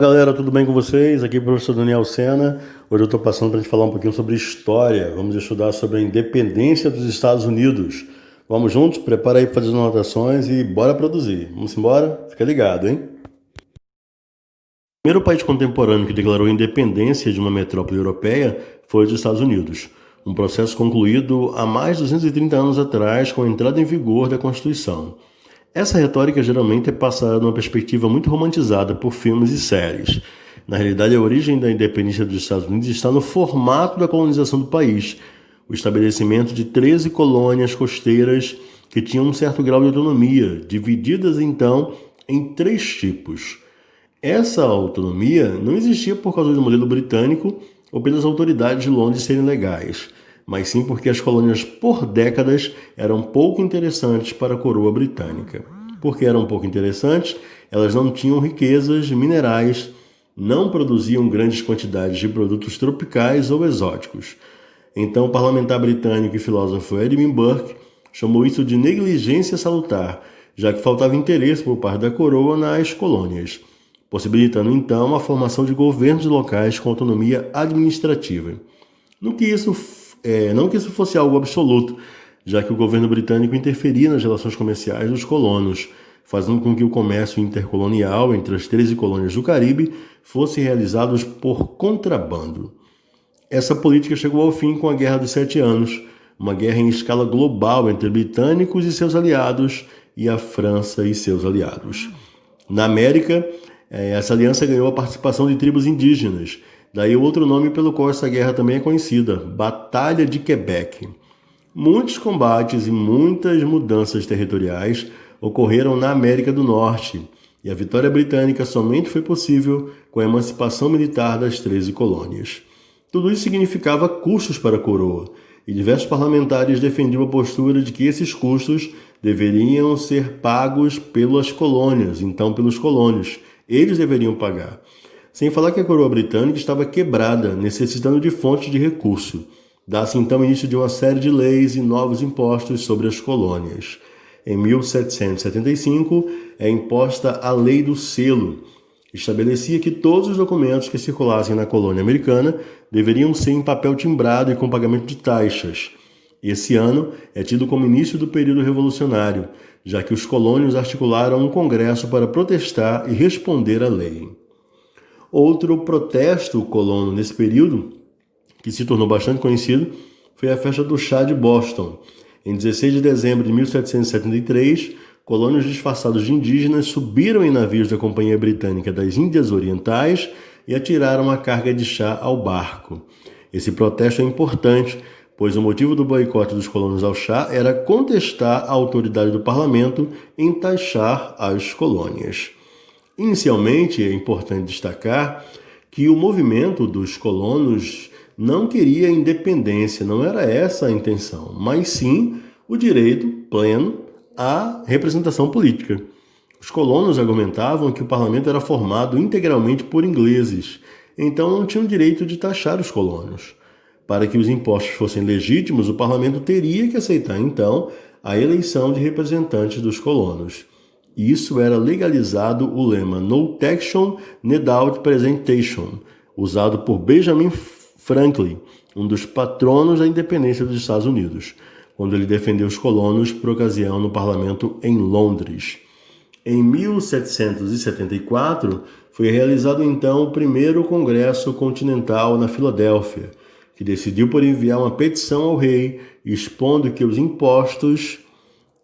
Galera, tudo bem com vocês? Aqui é o professor Daniel Sena. Hoje eu estou passando para a gente falar um pouquinho sobre história. Vamos estudar sobre a independência dos Estados Unidos. Vamos juntos? Prepara aí para fazer as anotações e bora produzir. Vamos embora? Fica ligado, hein? O primeiro país contemporâneo que declarou a independência de uma metrópole europeia foi os Estados Unidos. Um processo concluído há mais de 230 anos atrás com a entrada em vigor da Constituição. Essa retórica geralmente é passada numa perspectiva muito romantizada por filmes e séries. Na realidade, a origem da independência dos Estados Unidos está no formato da colonização do país, o estabelecimento de 13 colônias costeiras que tinham um certo grau de autonomia, divididas então em três tipos. Essa autonomia não existia por causa do modelo britânico ou pelas autoridades de Londres serem legais, mas sim porque as colônias por décadas eram pouco interessantes para a coroa britânica. Porque eram pouco interessantes, elas não tinham riquezas minerais, não produziam grandes quantidades de produtos tropicais ou exóticos. Então, o parlamentar britânico e filósofo Edmund Burke chamou isso de negligência salutar, já que faltava interesse por parte da coroa nas colônias, possibilitando então a formação de governos locais com autonomia administrativa. Não que isso fosse algo absoluto, já que o governo britânico interferia nas relações comerciais dos colonos, fazendo com que o comércio intercolonial entre as 13 colônias do Caribe fosse realizado por contrabando. Essa política chegou ao fim com a Guerra dos 7 Anos, uma guerra em escala global entre britânicos e seus aliados e a França e seus aliados. Na América, essa aliança ganhou a participação de tribos indígenas, daí o outro nome pelo qual essa guerra também é conhecida, Batalha de Quebec. Muitos combates e muitas mudanças territoriais ocorreram na América do Norte, e a vitória britânica somente foi possível com a emancipação militar das 13 colônias. Tudo isso significava custos para a coroa, e diversos parlamentares defendiam a postura de que esses custos deveriam ser pagos pelas colônias, então pelos colônios. Eles deveriam pagar. Sem falar que a coroa britânica estava quebrada, necessitando de fontes de recurso. Dá-se então início de uma série de leis e novos impostos sobre as colônias. Em 1775, é imposta a Lei do Selo. Estabelecia que todos os documentos que circulassem na colônia americana deveriam ser em papel timbrado e com pagamento de taxas. Esse ano é tido como início do período revolucionário, já que os colônios articularam um congresso para protestar e responder à lei. Outro protesto colono nesse período, que se tornou bastante conhecido, foi a festa do chá de Boston. Em 16 de dezembro de 1773, colônios disfarçados de indígenas subiram em navios da Companhia Britânica das Índias Orientais e atiraram a carga de chá ao barco. Esse protesto é importante, pois o motivo do boicote dos colonos ao chá era contestar a autoridade do parlamento em taxar as colônias. Inicialmente, é importante destacar que o movimento dos colonos não queria independência, não era essa a intenção, mas sim o direito pleno à representação política. Os colonos argumentavam que o parlamento era formado integralmente por ingleses, então não tinham direito de taxar os colonos. Para que os impostos fossem legítimos, o parlamento teria que aceitar, então, a eleição de representantes dos colonos. Isso era legalizado o lema No Taxation Without Presentation, usado por Benjamin Franklin, um dos patronos da independência dos Estados Unidos, quando ele defendeu os colonos por ocasião no parlamento em Londres. Em 1774, foi realizado então o primeiro Congresso Continental na Filadélfia, que decidiu por enviar uma petição ao rei expondo que os impostos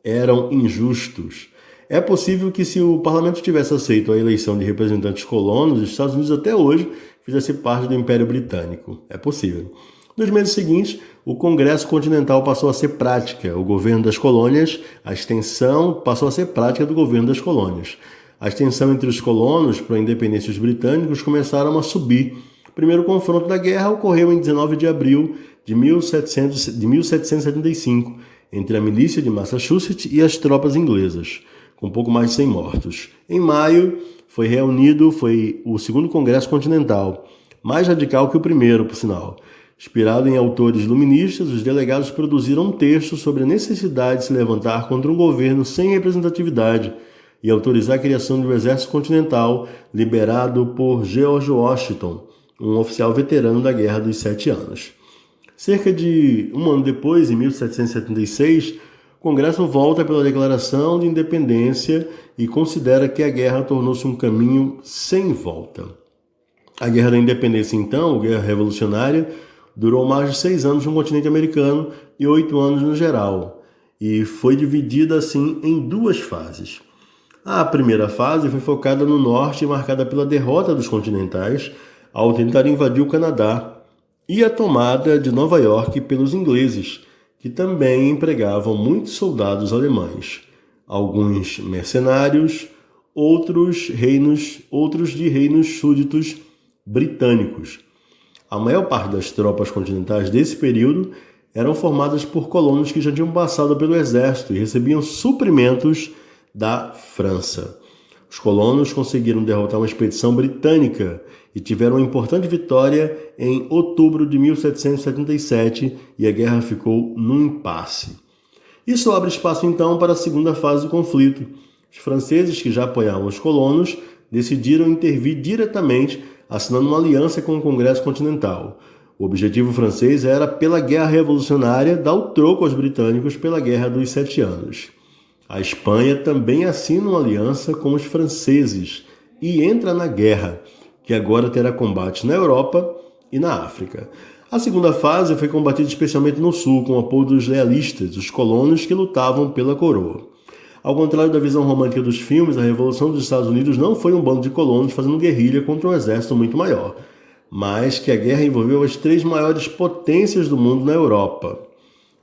eram injustos. É possível que, se o parlamento tivesse aceito a eleição de representantes colonos, os Estados Unidos até hoje fizesse parte do Império Britânico. É possível. Nos meses seguintes, o Congresso Continental passou a ser prática, o governo das colônias, a extensão passou a ser prática do governo das colônias. A extensão entre os colonos para a independência dos britânicos começaram a subir. O primeiro confronto da guerra ocorreu em 19 de abril de 1775, entre a milícia de Massachusetts e as tropas inglesas, com pouco mais de 100 mortos. Em maio, foi o segundo Congresso Continental, mais radical que o primeiro, por sinal. Inspirado em autores iluministas, os delegados produziram um texto sobre a necessidade de se levantar contra um governo sem representatividade e autorizar a criação de um exército continental liderado por George Washington, um oficial veterano da Guerra dos 7 Anos. Cerca de um ano depois, em 1776, o Congresso volta pela Declaração de Independência e considera que a guerra tornou-se um caminho sem volta. A Guerra da Independência, então, a Guerra Revolucionária, durou mais de 6 anos no continente americano e 8 anos no geral, e foi dividida assim em 2 fases. A primeira fase foi focada no norte e marcada pela derrota dos continentais ao tentar invadir o Canadá e a tomada de Nova York pelos ingleses, que também empregavam muitos soldados alemães, alguns mercenários, outros de reinos súditos britânicos. A maior parte das tropas continentais desse período eram formadas por colonos que já tinham passado pelo exército e recebiam suprimentos da França. Os colonos conseguiram derrotar uma expedição britânica e tiveram uma importante vitória em outubro de 1777 e a guerra ficou num impasse. Isso abre espaço então para a segunda fase do conflito. Os franceses, que já apoiavam os colonos, decidiram intervir diretamente, assinando uma aliança com o Congresso Continental. O objetivo francês era, pela Guerra Revolucionária, dar o troco aos britânicos pela Guerra dos 7 Anos. A Espanha também assina uma aliança com os franceses e entra na guerra, que agora terá combate na Europa e na África. A segunda fase foi combatida especialmente no sul, com o apoio dos lealistas, os colonos que lutavam pela coroa. Ao contrário da visão romântica dos filmes, a Revolução dos Estados Unidos não foi um bando de colonos fazendo guerrilha contra um exército muito maior, mas que a guerra envolveu as 3 maiores potências do mundo na Europa.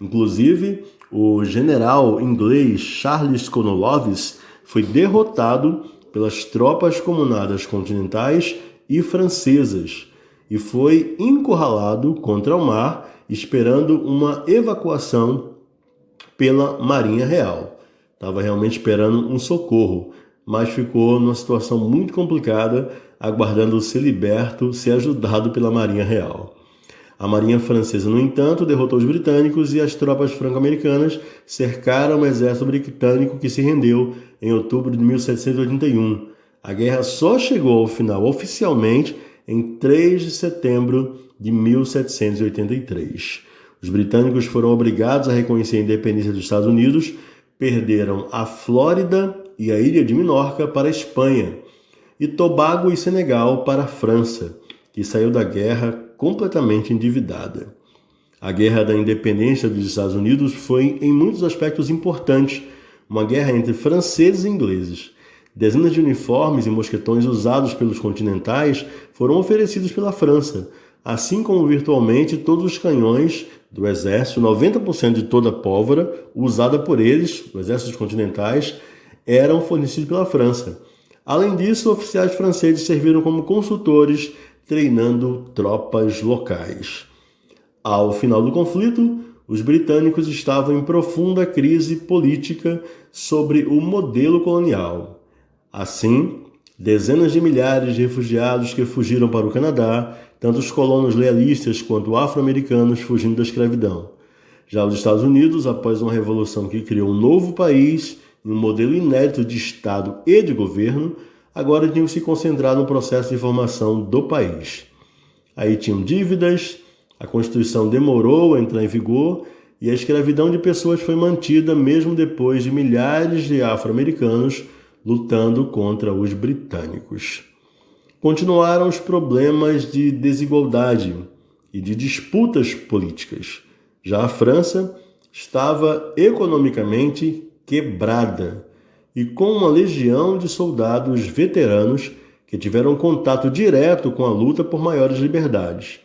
Inclusive, o general inglês Charles Cornwallis foi derrotado pelas tropas comunadas continentais e francesas e foi encurralado contra o mar, esperando uma evacuação pela Marinha Real. Estava realmente esperando um socorro, mas ficou numa situação muito complicada, aguardando ser liberto, ser ajudado pela Marinha Real. A Marinha Francesa, no entanto, derrotou os britânicos e as tropas franco-americanas cercaram o exército britânico, que se rendeu em outubro de 1781. A guerra só chegou ao final oficialmente em 3 de setembro de 1783. Os britânicos foram obrigados a reconhecer a independência dos Estados Unidos, perderam a Flórida e a Ilha de Menorca para a Espanha, e Tobago e Senegal para a França, que saiu da guerra completamente endividada. A Guerra da Independência dos Estados Unidos foi, em muitos aspectos, importante, uma guerra entre franceses e ingleses. Dezenas de uniformes e mosquetões usados pelos continentais foram oferecidos pela França, assim como virtualmente todos os canhões do exército, 90% de toda a pólvora usada por eles, os exércitos continentais, eram fornecidos pela França. Além disso, oficiais franceses serviram como consultores, treinando tropas locais. Ao final do conflito, os britânicos estavam em profunda crise política sobre o modelo colonial. Assim, dezenas de milhares de refugiados que fugiram para o Canadá, tanto os colonos lealistas quanto afro-americanos fugindo da escravidão. Já os Estados Unidos, após uma revolução que criou um novo país e um modelo inédito de Estado e de governo, agora tinham que se concentrar no processo de formação do país. Aí tinham dívidas, a Constituição demorou a entrar em vigor e a escravidão de pessoas foi mantida mesmo depois de milhares de afro-americanos lutando contra os britânicos. Continuaram os problemas de desigualdade e de disputas políticas. Já a França estava economicamente quebrada e com uma legião de soldados veteranos que tiveram contato direto com a luta por maiores liberdades,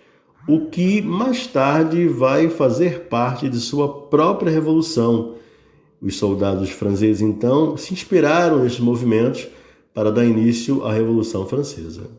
o que mais tarde vai fazer parte de sua própria revolução. Os soldados franceses, então, se inspiraram nesses movimentos para dar início à Revolução Francesa.